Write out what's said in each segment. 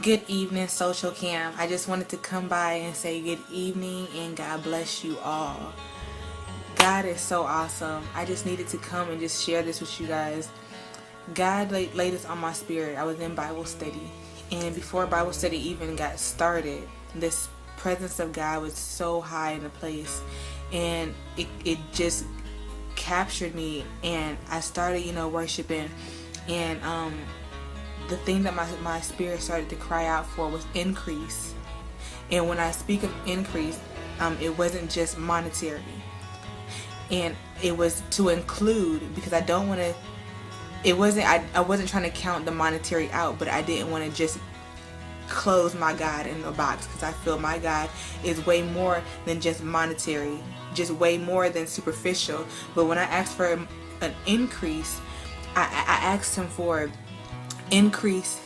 Good evening, Social Cam. I just wanted to come by and say good evening and God bless you all. God is so awesome. I just needed to come and just share this with you guys. God laid this on my spirit. I was in Bible study, and before Bible study even got started, this presence of God was so high in the place, and it just captured me, and I started worshiping, and the thing that my spirit started to cry out for was increase. And when I speak of increase, it wasn't just monetary, and it was to include, because I don't want to, it wasn't, I wasn't trying to count the monetary out, but I didn't want to just close my God in a box, because I feel my God is way more than just monetary, just way more than superficial. But when I asked for an increase, I asked him for increase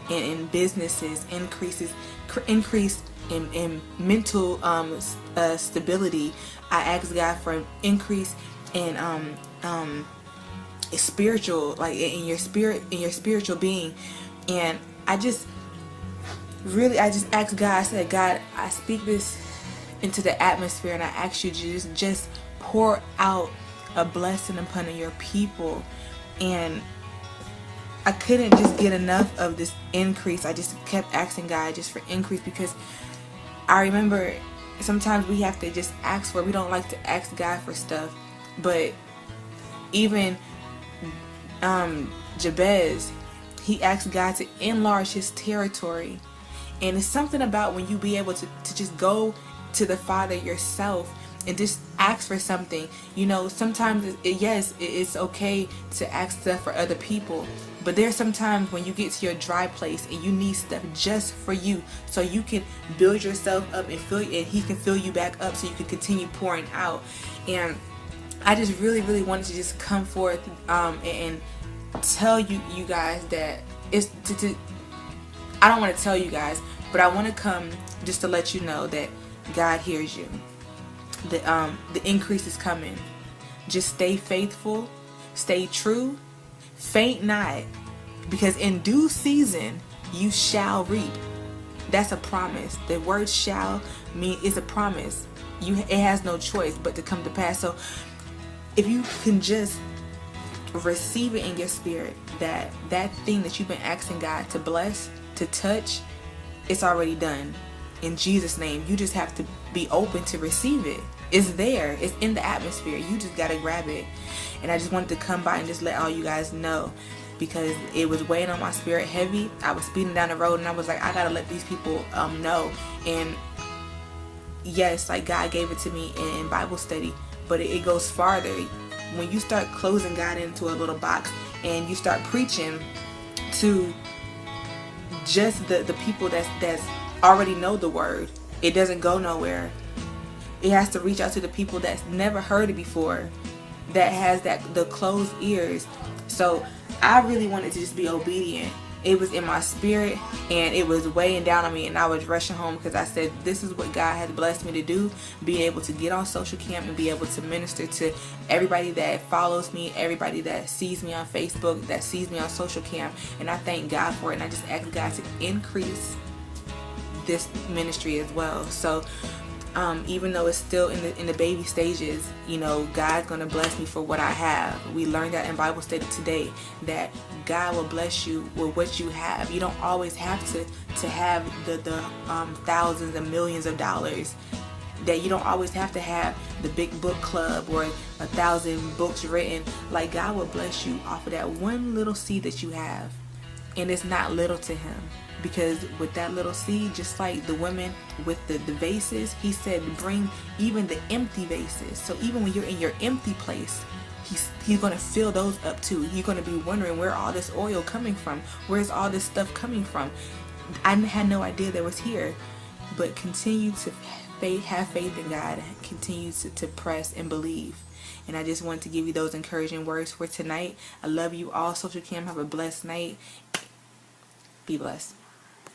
in businesses, increase in mental stability. I asked God for an increase in spiritual, like in your spiritual being. And I just asked God. I said, God, I speak this into the atmosphere, and I ask you to just pour out a blessing upon your people. And I couldn't just get enough of this increase. I just kept asking God just for increase, because I remember sometimes we have to just ask for, we don't like to ask God for stuff. But even Jabez, he asked God to enlarge his territory. And it's something about when you be able to just go to the Father yourself and just ask for something. Sometimes it's okay to ask stuff for other people, but there's sometimes when you get to your dry place and you need stuff just for you, so you can build yourself up and he can fill you back up, so you can continue pouring out. And I just really wanted to just come forth and tell you guys that it's I don't want to tell you guys, but I want to come just to let you know that God hears you. The increase is coming. Just stay faithful, stay true, faint not, because in due season you shall reap. That's a promise. The word shall mean is a promise. It has no choice but to come to pass. So if you can just receive it in your spirit, that thing that you've been asking God to bless, to touch, it's already done. In Jesus' name, you just have to be open to receive it. It's there. It's in the atmosphere. You just got to grab it. And I just wanted to come by and just let all you guys know, because it was weighing on my spirit heavy. I was speeding down the road, and I was like, I got to let these people know. And yes, like God gave it to me in Bible study, but it goes farther. When you start closing God into a little box and you start preaching to just the people that's already know the word, it doesn't go nowhere. It has to reach out to the people that's never heard it before, that has the closed ears. So I really wanted to just be obedient. It was in my spirit, and it was weighing down on me, and I was rushing home, because I said, this is what God has blessed me to do, being able to get on Social Cam and be able to minister to everybody that follows me, everybody that sees me on Facebook, that sees me on Social Cam. And I thank God for it, and I just ask God to increase this ministry as well. So even though it's still in the baby stages, God's gonna bless me for what I have. We learned that in Bible study today, that God will bless you with what you have. You don't always have to have the thousands and millions of dollars. That you don't always have to have the big book club or 1,000 books written. Like, God will bless you off of that one little seed that you have, and it's not little to Him. Because with that little seed, just like the women with the vases, He said bring even the empty vases. So even when you're in your empty place, He's going to fill those up too. You're going to be wondering, where all this oil coming from? Where's all this stuff coming from? I had no idea that was here. But continue to have faith in God. Continue to press and believe. And I just wanted to give you those encouraging words for tonight. I love you all. Social Cam, have a blessed night. Be blessed.